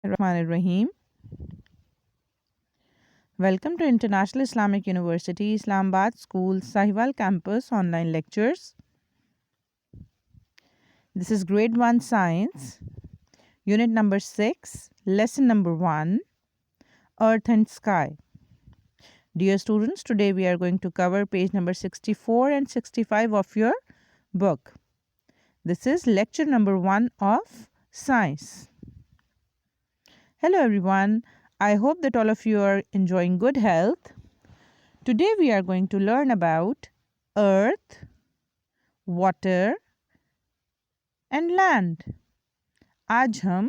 Rahim. Welcome to International Islamic University, Islamabad School, Sahiwal Campus online lectures. This is Grade 1 Science, Unit number 6, Lesson number 1, Earth and Sky. Dear students, today we are going to cover page number 64 and 65 of your book. This is lecture number 1 of Science. Hello everyone. I hope that all of you are enjoying good health. Today we are going to learn about earth, water and land. आज हम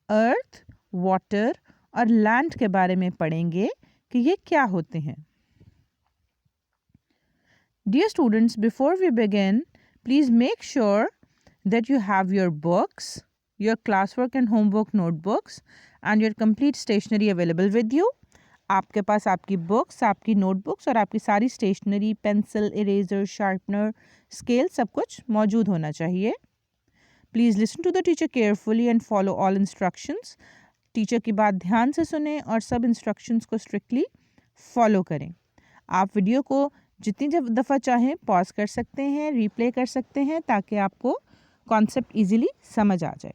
earth, water और land के बारे में पढ़ेंगे कि ये क्या होते हैं. Dear students, before we begin, please make sure that you have your books, your classwork and homework notebooks and your complete stationery available with you. आपके पास आपकी बुक्स, आपकी नोटबुक्स और आपकी सारी stationery, pencil, eraser, sharpener, scale सब कुछ मौजूद होना चाहिए. Please listen to the teacher carefully and follow all instructions. Teacher की बात ध्यान से सुने और सब इंस्ट्रक्शंस को स्ट्रिक्टली फॉलो करें. आप वीडियो को जितनी दफ़ा चाहें पॉज कर सकते हैं, रिप्ले कर सकते हैं ताकि आपको कॉन्सेप्ट ईजिली समझ आ जाए.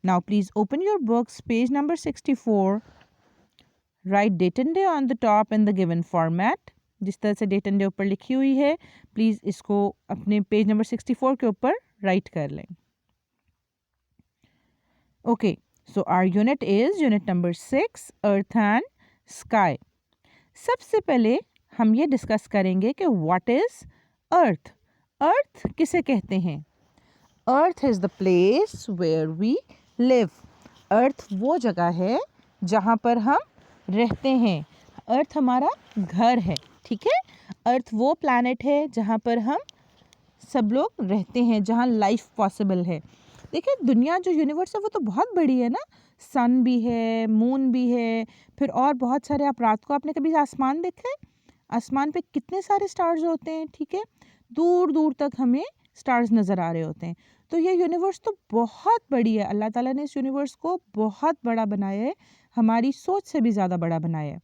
Now please open your books, page number 64. Write date and day on the top in the given format. जिस तरह से date and day ऊपर लिखी हुई है, प्लीज़ इसको अपने पेज नंबर 64 के ऊपर राइट कर लें. Okay, so our unit is unit number 6, Earth and Sky. सबसे पहले हम ये डिस्कस करेंगे कि what is Earth? Earth किसे कहते हैं? Earth is the place where we live. Earth वो जगह है जहाँ पर हम रहते हैं. Earth हमारा घर है, ठीक है. Earth वो planet है जहाँ पर हम सब लोग रहते हैं, जहाँ लाइफ पॉसिबल है. देखिए, दुनिया जो यूनिवर्स है वो तो बहुत बड़ी है ना. सन भी है, मून भी है, फिर और बहुत सारे. आप रात को आपने कभी आसमान देखा है? आसमान पे कितने सारे स्टार्स होते हैं, ठीक है. दूर दूर तक हमें स्टार्स नज़र आ रहे होते हैं. तो ये यूनिवर्स तो बहुत बड़ी है. अल्लाह ताला ने इस यूनिवर्स को बहुत बड़ा बनाया है, हमारी सोच से भी ज़्यादा बड़ा बनाया है.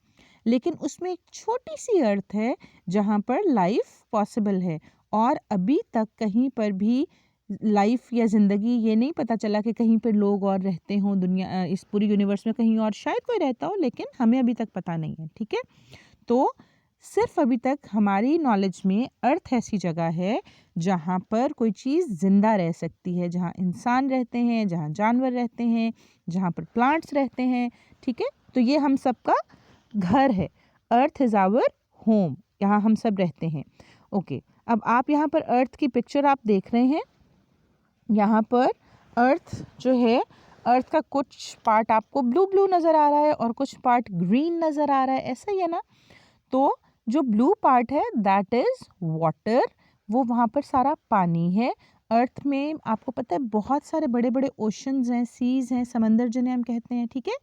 लेकिन उसमें एक छोटी सी अर्थ है जहाँ पर लाइफ पॉसिबल है. और अभी तक कहीं पर भी लाइफ या ज़िंदगी ये नहीं पता चला कि कहीं पर लोग और रहते हों. दुनिया इस पूरी यूनिवर्स में कहीं और शायद कोई रहता हो, लेकिन हमें अभी तक पता नहीं है, ठीक है. तो सिर्फ अभी तक हमारी नॉलेज में अर्थ ऐसी जगह है जहाँ पर कोई चीज़ ज़िंदा रह सकती है, जहाँ इंसान रहते हैं, जहाँ जानवर रहते हैं, जहाँ पर प्लांट्स रहते हैं, ठीक है. तो ये हम सबका घर है. Earth is our home. यहाँ हम सब रहते हैं. ओके, अब आप यहाँ पर अर्थ की पिक्चर आप देख रहे हैं. यहाँ पर अर्थ जो है, अर्थ का कुछ पार्ट आपको ब्लू ब्लू नज़र आ रहा है और कुछ पार्ट ग्रीन नज़र आ रहा है, ऐसा ही है ना. तो जो ब्लू पार्ट है दैट इज़ वाटर. वो वहाँ पर सारा पानी है. अर्थ में आपको पता है बहुत सारे बड़े बड़े ओशंस हैं, सीज़ हैं, समंदर जिन्हें हम कहते हैं, ठीक है.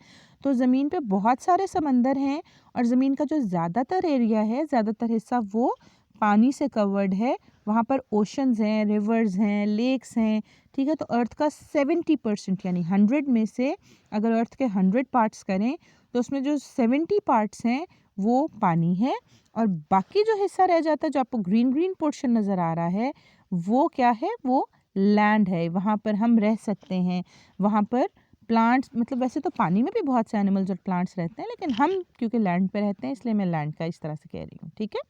तो ज़मीन पे बहुत सारे समंदर हैं और ज़मीन का जो ज़्यादातर एरिया है, ज़्यादातर हिस्सा वो पानी से कवर्ड है. वहाँ पर ओशंस हैं, रिवर्स हैं, लेक्स हैं, ठीक है. तो अर्थ का 70% यानी 100 में से अगर अर्थ के 100 पार्ट्स करें तो उसमें जो 70 पार्ट्स हैं वो पानी है. और बाकी जो हिस्सा रह जाता है, जो आपको ग्रीन ग्रीन पोर्शन नज़र आ रहा है, वो क्या है? वो लैंड है. वहाँ पर हम रह सकते हैं. वहाँ पर प्लांट्स, मतलब वैसे तो पानी में भी बहुत से एनिमल्स और प्लांट्स रहते हैं, लेकिन हम क्योंकि लैंड पे रहते हैं इसलिए मैं लैंड का इस तरह से कह रही हूँ, ठीक है.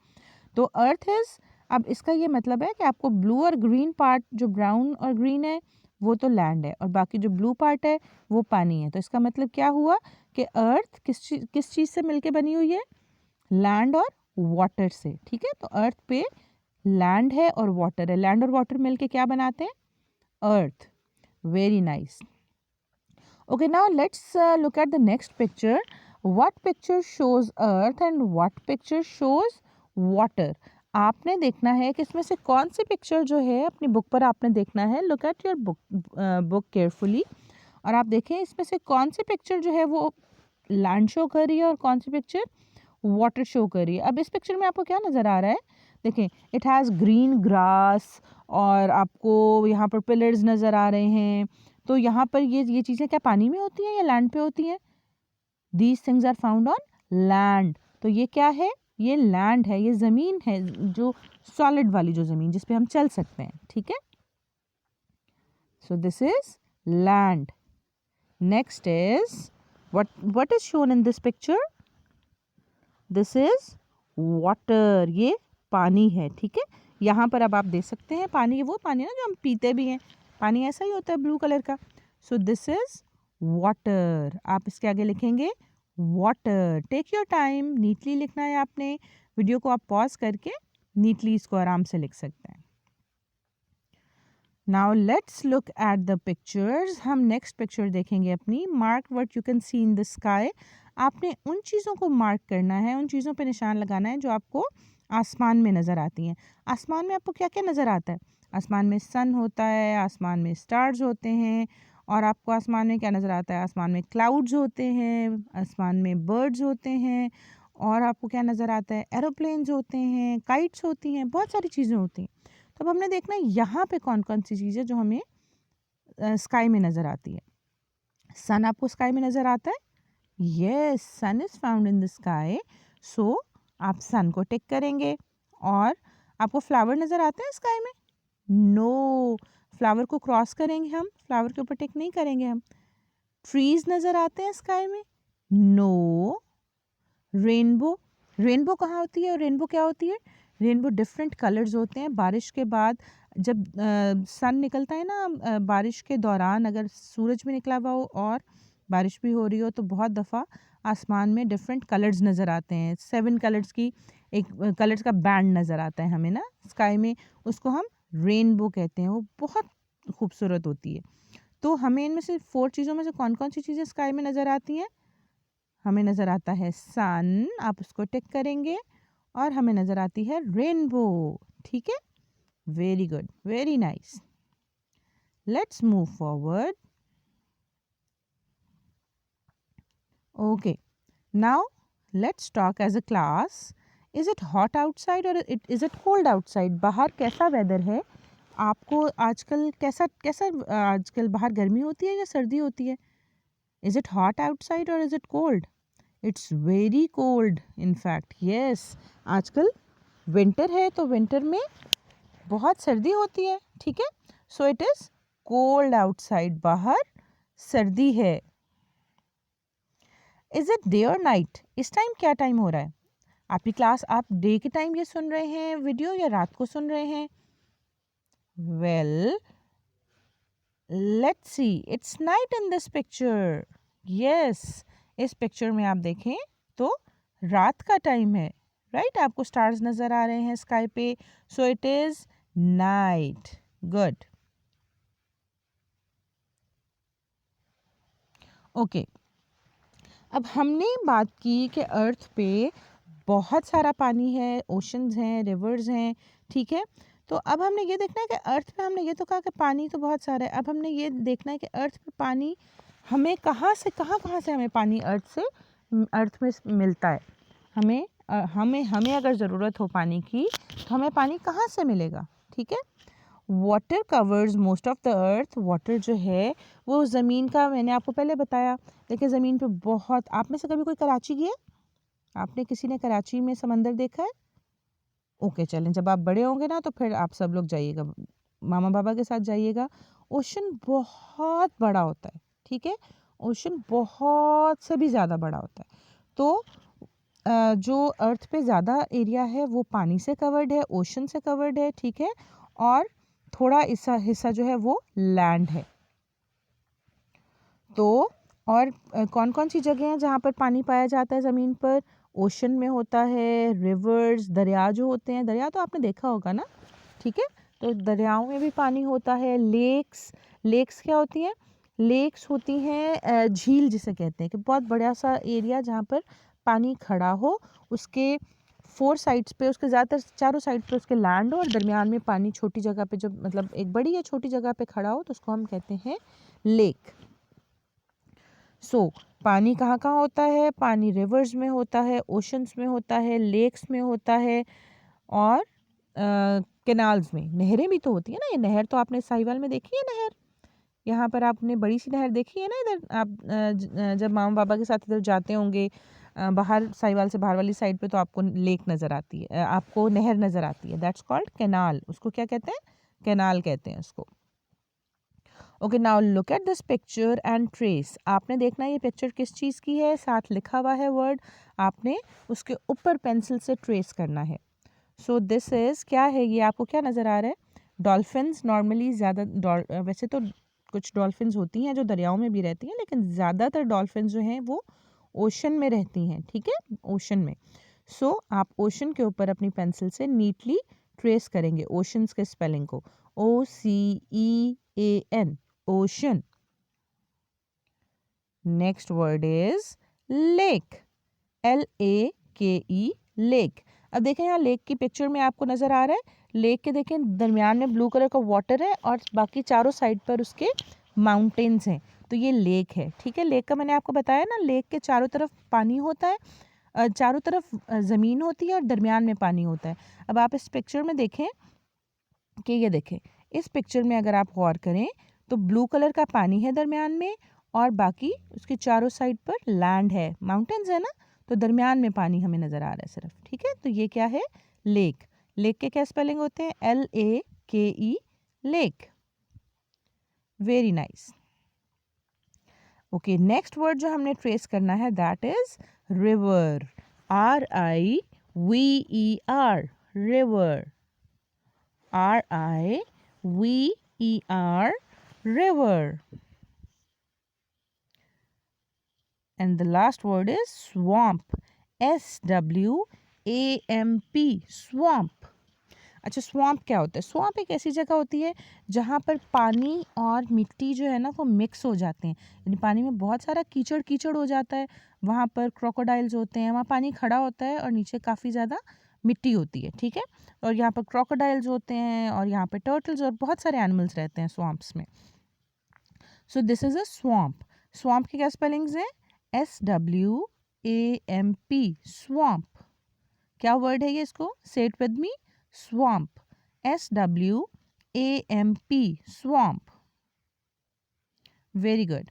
तो अर्थ इज़, अब इसका ये मतलब है कि आपको ब्लू और ग्रीन पार्ट, जो ब्राउन और ग्रीन है वो तो लैंड है और बाकी जो ब्लू पार्ट है वो पानी है. तो इसका मतलब क्या हुआ कि अर्थ किस चीज़ से मिलके बनी हुई है? लैंड और वाटर से, ठीक है. तो अर्थ पे लैंड है और वाटर है. लैंड और वाटर मिलके क्या बनाते हैं? Earth. Very nice. Okay, now let's look at the next picture. What picture shows earth and what picture shows water? आपने देखना है कि इसमें से कौन सी पिक्चर जो है अपनी बुक पर आपने देखना है. Look at your book carefully और आप देखें इसमें से कौन सी पिक्चर जो है वो लैंड शो कर रही है और कौन सी पिक्चर वाटर शो कर रही है. अब इस पिक्चर में आपको क्या नज़र आ रहा है? देखें, इट हैज़ ग्रीन ग्रास और आपको यहाँ पर पिलर्स नज़र आ रहे हैं. तो यहाँ पर ये चीज़ें क्या पानी में होती हैं या लैंड पे होती हैं? These things are found on land. तो ये क्या है, ये लैंड है, ये ज़मीन है, जो सॉलिड वाली जो ज़मीन जिस पे हम चल सकते हैं, ठीक है। सो this is land. Next is what is shown in this picture? This is water, ये पानी है, ठीक है। यहाँ पर अब आप देख सकते हैं पानी, वो पानी ना जो हम पीते भी हैं, पानी ऐसा ही होता है ब्लू कलर का। So this is water. आप इसके आगे लिखेंगे water. Take your time, neatly लिखना है आपने। वीडियो को आप पॉज करके नीटली इसको आराम से लिख सकते हैं। Now let's look at the pictures. हम नेक्स्ट पिक्चर देखेंगे अपनी। Mark what you can see in the sky. आपने उन चीज़ों को मार्क करना है, उन चीज़ों पे निशान लगाना है जो आपको आसमान में नज़र आती हैं। आसमान में आपको क्या क्या नज़र आता है? आसमान में सन होता है, आसमान में स्टार्स होते हैं, और आपको आसमान में क्या नज़र आता है? आसमान में क्लाउड्स होते हैं, आसमान में बर्ड्स होते हैं, और आपको क्या नज़र आता है? एरोप्लेन्स होते हैं, काइट्स होती हैं, बहुत सारी चीज़ें होती हैं। तो अब हमने देखना है यहाँ पे कौन कौन सी चीज़ है जो हमें स्काई में नज़र आती है। सन आपको स्काई में नज़र आता है? Yes, sun is found in the sky. So आप सन को टिक करेंगे। और आपको फ्लावर नज़र आते हैं स्काई में? नो, फ्लावर को क्रॉस करेंगे हम, फ्लावर के ऊपर टिक नहीं करेंगे हम। ट्रीज नज़र आते हैं स्काई में? नो। रेनबो, रेनबो कहाँ होती है और रेनबो क्या होती है? रेनबो डिफरेंट कलर्स होते हैं। बारिश के बाद जब सन निकलता है ना, बारिश के दौरान अगर सूरज भी निकला हुआ हो और बारिश भी हो रही हो, तो बहुत दफ़ा आसमान में डिफरेंट कलर्स नज़र आते हैं। 7 कलर्स की एक कलर्स का बैंड नज़र आता है हमें ना स्काई में, उसको हम रेनबो कहते हैं। वो बहुत खूबसूरत होती है। तो हमें इनमें से 4 चीज़ों में से कौन कौन सी चीज़ें स्काई में नज़र आती हैं? हमें नज़र आता है सन, आप उसको टिक करेंगे, और हमें नज़र आती है रेनबो, ठीक है। Very good, very nice. Let's move forward. Okay, now let's talk as a class. Is it hot outside और इज़ इट कोल्ड आउटसाइड? बाहर कैसा वेदर है? आपको आजकल कैसा कैसा आजकल बाहर गर्मी होती है या सर्दी होती है? इज़ इट हॉट आउटसाइड और is it cold? It's very cold in fact, yes. आजकल विंटर है, तो विंटर में बहुत सर्दी होती है, ठीक है। So it is cold outside, बाहर सर्दी है। इज़ इट डे और नाइट? इस टाइम क्या टाइम हो रहा है? आपकी क्लास, आप डे के टाइम ये सुन रहे हैं वीडियो या रात को सुन रहे हैं? Well, let's see, it's night in this picture. Yes, इस पिक्चर में आप देखें तो रात का टाइम है, राइट। आपको स्टार्स नज़र आ रहे हैं स्काई पे। So it is night. Good. Okay, अब हमने बात की कि अर्थ पे बहुत सारा पानी है, ओशंस हैं, रिवर्स हैं, ठीक है। तो अब हमने ये देखना है कि अर्थ पे, हमने ये तो कहा कि पानी तो बहुत सारा है, अब हमने ये देखना है कि अर्थ पे पानी हमें कहाँ से कहाँ से हमें पानी अर्थ में मिलता है। हमें अगर ज़रूरत हो पानी की, तो हमें पानी कहाँ से मिलेगा, ठीक है। Water covers most of the earth. Water जो है वो ज़मीन का, मैंने आपको पहले बताया। देखिए ज़मीन पे बहुत, आप में से कभी कोई कराची गया? आपने किसी ने कराची में समंदर देखा है? ओके, चलें, जब आप बड़े होंगे ना तो फिर आप सब लोग जाइएगा, मामा बाबा के साथ जाइएगा। ओशन बहुत बड़ा होता है, ठीक है। ओशन बहुत से भी ज़्यादा बड़ा होता है। तो जो अर्थ पे ज़्यादा एरिया है वो पानी से कवर्ड है, ओशन से कवर्ड है, ठीक है। और थोड़ा हिस्सा जो है वो लैंड है। तो और कौन कौन सी जगह हैं जहाँ पर पानी पाया जाता है ज़मीन पर? ओशन में होता है, रिवर्स, दरिया जो होते हैं, दरिया तो आपने देखा होगा ना, ठीक है। तो दरियाओं में भी पानी होता है। लेक्स, लेक्स क्या होती हैं? लेक्स होती हैं झील जिसे कहते हैं, कि बहुत बड़ा सा एरिया जहाँ पर पानी खड़ा हो, उसके 4 साइड्स पे, उसके ज़्यादातर चारों साइड पे उसके लैंड हो, और दरमियान में पानी छोटी जगह पे, जो मतलब एक बड़ी या छोटी जगह पे खड़ा हो, तो उसको हम कहते हैं लेक। पानी कहाँ कहाँ होता है? पानी रिवर्स में होता है, ओशंस में होता है, लेक्स में होता है, और कैनाल्स में। नहरें भी तो होती है ना, ये नहर तो आपने साहिवाल में देखी है नहर, यहाँ पर आपने बड़ी सी नहर देखी है ना, इधर आप जब मामा पापा के साथ इधर जाते होंगे बाहर साहिवाल से बाहर वाली साइड पे, तो आपको लेक नज़र आती है, आपको नहर नज़र आती है, दैट्स कॉल्ड कैनाल। उसको क्या कहते हैं? कैनाल कहते हैं उसको। Okay, now look at this picture and trace. आपने देखना है ये पिक्चर किस चीज़ की है, साथ लिखा हुआ है वर्ड, आपने उसके ऊपर पेंसिल से ट्रेस करना है। सो दिस इज़ क्या है, ये आपको क्या नज़र आ रहा है? डॉल्फिन्स नॉर्मली ज़्यादा वैसे तो कुछ डॉल्फिन्स होती हैं जो दरियाओं में भी रहती हैं, लेकिन ज़्यादातर डॉल्फिन्स जो हैं वो ओशन में रहती हैं, ठीक है, ओशन में। सो आप ओशन के ऊपर अपनी पेंसिल से नीटली ट्रेस करेंगे ओशंस के स्पेलिंग को, OCEAN, ocean. Next word is lake, LAKE, lake. अब देखें यहाँ लेक की पिक्चर में आपको नज़र आ रहा है, लेक के देखें दरमियान में ब्लू कलर का वाटर है और बाकी चारों साइड पर उसके माउंटेन्स हैं, तो ये लेक है, ठीक है। लेक का मैंने आपको बताया ना, लेक के चारों तरफ पानी होता है, चारों तरफ ज़मीन होती है और दरमियान में पानी होता है। अब आप इस पिक्चर में देखें कि ये देखें, इस पिक्चर में अगर आप गौर करें तो ब्लू कलर का पानी है दरमियान में और बाकी उसके चारों साइड पर लैंड है, माउंटेन्स है ना, तो दरमियान में पानी हमें नज़र आ रहा है सिर्फ, ठीक है। तो ये क्या है? लेक। लेक के क्या स्पेलिंग होते हैं? LAKE, lake. Very nice. Okay, next word जो हमने ट्रेस करना है that is river, RIVER, river, RIVER, river. And the last word is swamp, SWAMP, swamp. अच्छा, स्वैम्प क्या होता है? स्वैम्प एक ऐसी जगह होती है जहाँ पर पानी और मिट्टी जो है ना वो मिक्स हो जाते हैं, यानी पानी में बहुत सारा कीचड़ कीचड़ हो जाता है, वहाँ पर क्रोकोडाइल्स होते हैं, वहाँ पानी खड़ा होता है और नीचे काफ़ी ज़्यादा मिट्टी होती है, ठीक है। और यहाँ पर क्रोकोडाइल्स होते हैं और यहाँ पर टर्टल्स और बहुत सारे एनिमल्स रहते हैं स्वैम्प्स में। So this is a swamp. Swamp की क्या स्पेलिंग्स हैं? SWAMP, swamp. क्या वर्ड है ये? इसको से it with me, swamp, SWAMP, swamp. Very good.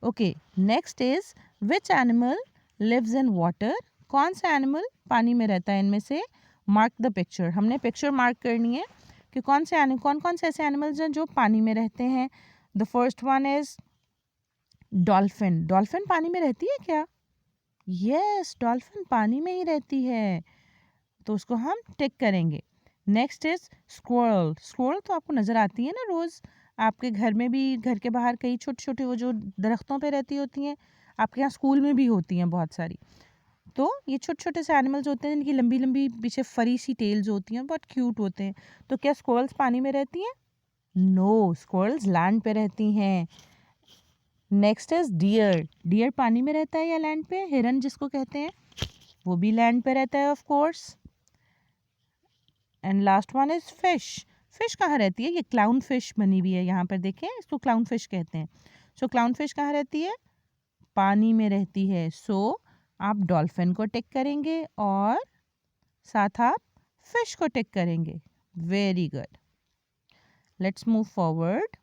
Okay, next is which animal lives in water? कौन सा एनिमल पानी में रहता है इनमें से? Mark the picture. हमने पिक्चर मार्क करनी है कि कौन कौन से ऐसे एनिमल्स हैं जो पानी में रहते हैं। The first one is dolphin. Dolphin पानी में रहती है क्या? यस, डॉल्फिन पानी में ही रहती है, तो उसको हम टिक करेंगे। Next is स्क्वारल। स्क्वारल तो आपको नज़र आती है ना रोज़, आपके घर में भी, घर के बाहर कई छोटे छोटे वो जो दरख्तों पे रहती होती हैं, आपके यहाँ स्कूल में भी होती हैं बहुत सारी। तो ये छोटे छोटे से एनिमल्स होते हैं जिनकी लंबी लंबी पीछे फरी सी टेल्स होती हैं, बहुत क्यूट होते हैं। तो क्या स्क्वारल्स पानी में रहती हैं? नो, स्क्वारल्स लैंड पे रहती हैं। Next is dear. डियर पानी में रहता है या लैंड पे? हिरन जिसको कहते हैं वो भी लैंड पे रहता है of course. And last one is fish. Fish कहाँ रहती है? ये क्लाउन फिश बनी हुई है यहाँ पर, देखें, इसको क्लाउन फिश कहते हैं। सो क्लाउन फिश कहाँ रहती है? पानी में रहती है। सो आप डॉल्फिन को टिक करेंगे और साथ आप फिश को टिक करेंगे। Very good. Let's move forward.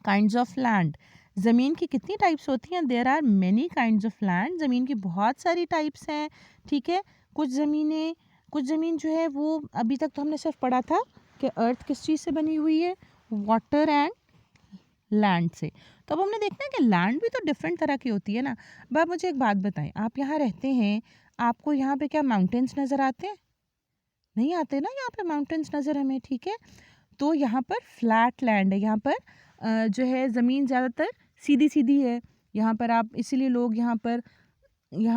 Kinds of land. ज़मीन की कितनी टाइप्स होती हैं? There are many kinds of land. ज़मीन की बहुत सारी टाइप्स हैं, ठीक है। कुछ ज़मीन जो है वो अभी तक तो हमने सिर्फ पढ़ा था कि अर्थ किस चीज़ से बनी हुई है, वाटर एंड लैंड से। तो अब हमने देखना है कि लैंड भी तो डिफरेंट तरह की होती है ना। अब आप मुझे एक बात बताएं, आप यहाँ रहते हैं, आपको यहाँ पे क्या माउंटेन्स नज़र आते हैं? नहीं आते ना यहाँ पे माउंटेन्स नज़र हमें, ठीक है। तो यहाँ पर फ्लैट लैंड है, यहाँ पर जो है ज़मीन ज़्यादातर सीधी सीधी है। यहाँ पर आप, इसीलिए लोग यहाँ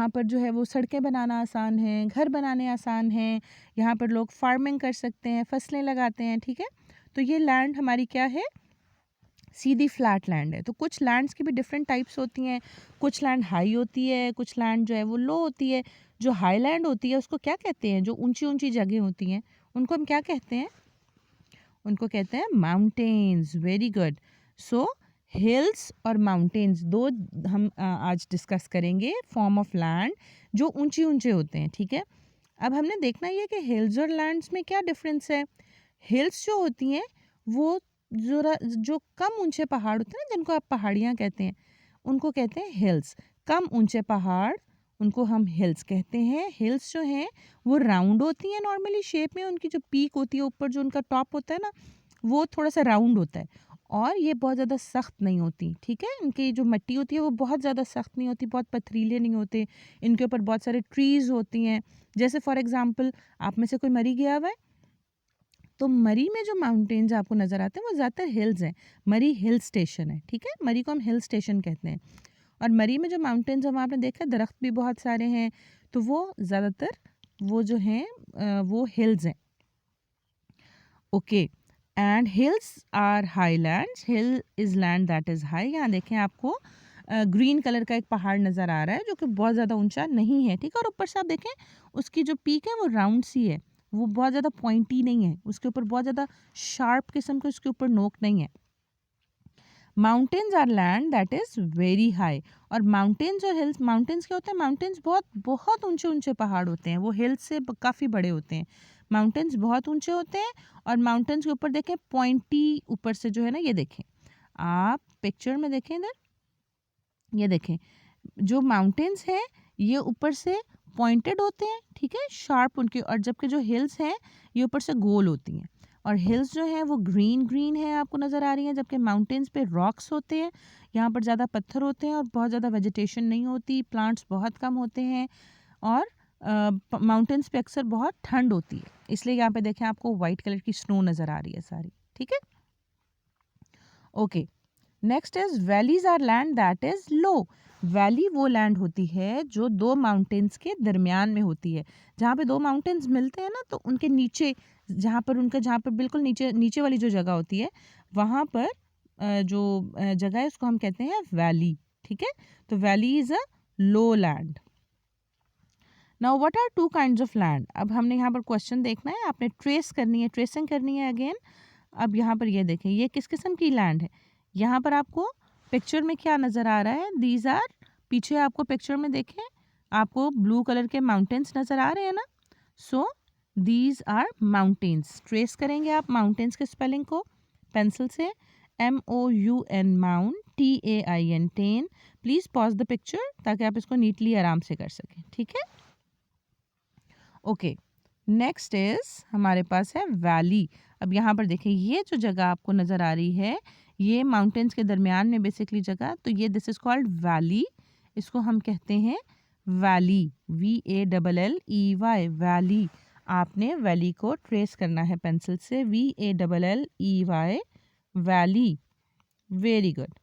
पर जो है वो सड़कें बनाना आसान है, घर बनाने आसान हैं, यहाँ पर लोग फार्मिंग कर सकते हैं, फसलें लगाते हैं, ठीक है। तो ये लैंड हमारी क्या है? सीधी फ्लैट लैंड है। तो कुछ लैंड्स की भी डिफरेंट टाइप्स होती हैं, कुछ लैंड हाई होती है, कुछ लैंड जो है वो लो होती है। जो हाई लैंड होती है उसको क्या कहते हैं? जो ऊंची ऊंची जगह होती हैं उनको हम क्या कहते हैं? उनको कहते हैं mountains. Very good. So hills और माउंटेन्स दो हम आज डिस्कस करेंगे, फॉर्म ऑफ लैंड जो ऊंचे ऊंचे होते हैं, ठीक है। अब हमने देखना ये कि हिल्स और लैंड्स में क्या डिफरेंस है। हिल्स जो होती हैं वो जो कम ऊंचे पहाड़ होते हैं ना, जिनको आप पहाड़ियाँ कहते हैं, उनको कहते हैं हिल्स। कम ऊंचे पहाड़, उनको हम हिल्स कहते हैं। हिल्स जो हैं वो राउंड होती हैं नॉर्मली शेप में, उनकी जो पीक होती है ऊपर, जो उनका टॉप होता है ना, वो थोड़ा सा राउंड होता है, और ये बहुत ज़्यादा सख्त नहीं होती, ठीक है। इनकी जो मिट्टी होती है वो बहुत ज़्यादा सख्त नहीं होती, बहुत पथरीले नहीं होते, इनके ऊपर बहुत सारे ट्रीज़ होती हैं। जैसे फॉर एग्जांपल, आप में से कोई मरी गया हुआ है, तो मरी में जो माउंटेन्स आपको नज़र आते हैं वो ज़्यादातर हिल्स हैं। मरी हिल स्टेशन है, ठीक है, मरी को हम हिल स्टेशन कहते हैं। और मरी में जो माउंटेन्स है वहाँ आपने देखा है दरख्त भी बहुत सारे हैं, तो वो ज़्यादातर वो जो हैं वो हिल्स हैं। Okay, and hills are highlands. Hill is land that is high. यहाँ देखें आपको ग्रीन कलर का एक पहाड़ नज़र आ रहा है जो कि बहुत ज़्यादा ऊंचा नहीं है, ठीक है। और ऊपर से आप देखें उसकी जो पीक है वो राउंड सी है, वो बहुत ज़्यादा पॉइंटी नहीं है, उसके ऊपर बहुत ज़्यादा शार्प किस्म के उसके ऊपर नोक नहीं है। Mountains are land that is very high. और माउंटेन्स और हिल्स, माउंटेन्स क्या होते हैं, माउंटेन्स बहुत बहुत ऊंचे ऊंचे पहाड़ होते हैं, वो हिल्स से काफ़ी बड़े होते हैं। माउंटेन्स बहुत ऊंचे होते हैं, और माउंटेन्स के ऊपर देखें पॉइंटी ऊपर से जो है ना, ये देखें आप पिक्चर में देखें इधर, ये देखें जो माउंटेन्स हैं ये ऊपर से पॉइंटेड होते हैं, ठीक है, शार्प उनके, और जबकि जो हिल्स हैं ये ऊपर से गोल होती हैं। और हिल्स जो हैं वो ग्रीन ग्रीन है आपको नज़र आ रही हैं, जबकि माउंटेन्स पे रॉक्स होते हैं, यहाँ पर ज़्यादा पत्थर होते हैं और बहुत ज़्यादा वेजिटेशन नहीं होती, प्लांट्स बहुत कम होते हैं, और माउंटेन्स पे अक्सर बहुत ठंड होती है, इसलिए यहाँ पे देखें आपको वाइट कलर की स्नो नज़र आ रही है सारी, ठीक है। Okay, next is valleys are land that is low. Valley वो लैंड होती है जो दो माउंटेन्स के दरमियान में होती है, जहाँ पे दो माउंटेन्स मिलते हैं ना, तो उनके नीचे, जहाँ पर बिल्कुल नीचे नीचे वाली जो जगह होती है, वहाँ पर जो जगह है उसको हम कहते हैं वैली, ठीक है। तो valley is a low land. Now what are two kinds of land. अब हमने यहाँ पर क्वेश्चन देखना है, आपने ट्रेस करनी है, ट्रेसिंग करनी है अगेन। अब यहाँ पर ये देखें ये किस किस्म की लैंड है। यहाँ पर आपको पिक्चर में क्या नज़र आ रहा है, दीज आर, पीछे आपको पिक्चर में देखें आपको ब्लू कलर के माउंटेन्स नज़र आ रहे हैं ना, so these are mountains. Trace करेंगे आप माउंटेन्स के स्पेलिंग को पेंसिल से, MOUN mount, TAIN tain. Please pause the picture ताकि आप इसको नीटली आराम से कर सकें, ठीक है। ओके, नेक्स्ट इज हमारे पास है वैली। अब यहाँ पर देखिए ये जो जगह आपको नज़र आ रही है, ये माउंटेन्स के दरमियान में बेसिकली जगह, तो ये दिस इज़ कॉल्ड वैली, इसको हम कहते हैं वैली, VALLEY, वैली। आपने वैली को ट्रेस करना है पेंसिल से, VALLEY, valley. Very good.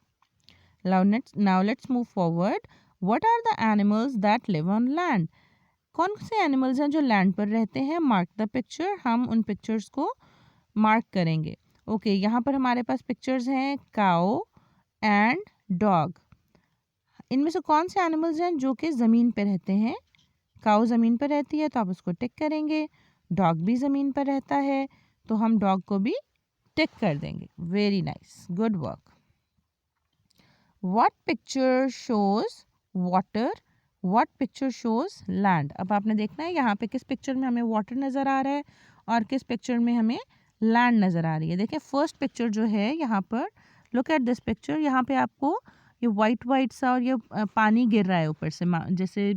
Now let's move forward. What are the animals that live on land. कौन से एनिमल्स हैं जो लैंड पर रहते हैं। मार्क द पिक्चर, हम उन पिक्चर्स को मार्क करेंगे। ओके, यहाँ पर हमारे पास पिक्चर्स हैं काओ एंड डॉग। इनमें से कौन से एनिमल्स हैं जो कि ज़मीन पर रहते हैं। काओ ज़मीन पर रहती है तो आप उसको टिक करेंगे, डॉग भी ज़मीन पर रहता है तो हम डॉग को भी टिक कर देंगे। Very nice, good work. What picture shows water, what picture shows land. अब आपने देखना है यहाँ पे किस पिक्चर में हमें वाटर नज़र आ रहा है और किस पिक्चर में हमें लैंड नज़र आ रही है। देखिए फर्स्ट पिक्चर जो है यहाँ पर, लुक एट दिस पिक्चर, यहाँ पे आपको ये वाइट वाइट सा और ये पानी गिर रहा है ऊपर से, जैसे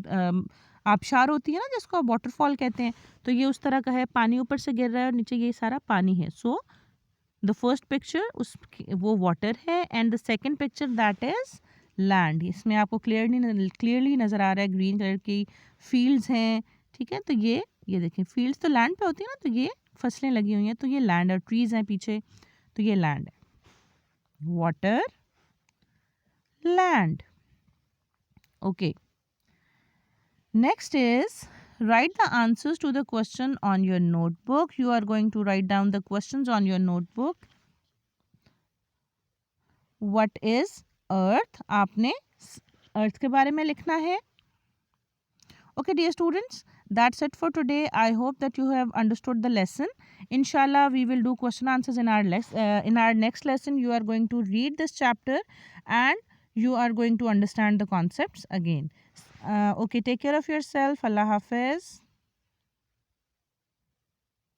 आबशार होती है ना जिसको आप वाटरफॉल कहते हैं, तो ये उस तरह का है, पानी ऊपर से गिर रहा है और नीचे ये सारा पानी है। सो द फर्स्ट पिक्चर उस वो वाटर है, and the second picture that is land. इसमें आपको क्लियरली नज़र आ रहा है ग्रीन कलर की फील्ड्स हैं, ठीक है। तो ये देखें फील्ड्स तो लैंड पे होती है ना, तो ये फसलें लगी हुई हैं, तो ये लैंड, और ट्रीज हैं पीछे, तो ये लैंड है। Water, land. Okay, next is write the answers to the question on your notebook. You are going to write down the questions on your notebook. What is earth? आपने अर्थ के बारे में लिखना है। Okay, dear students, that's it for today. I hope that you have understood the lesson. Inshallah, we will do question answers in our next lesson. You are going to read this chapter and you are going to understand the concepts again. Okay, take care of yourself. Allah Hafiz.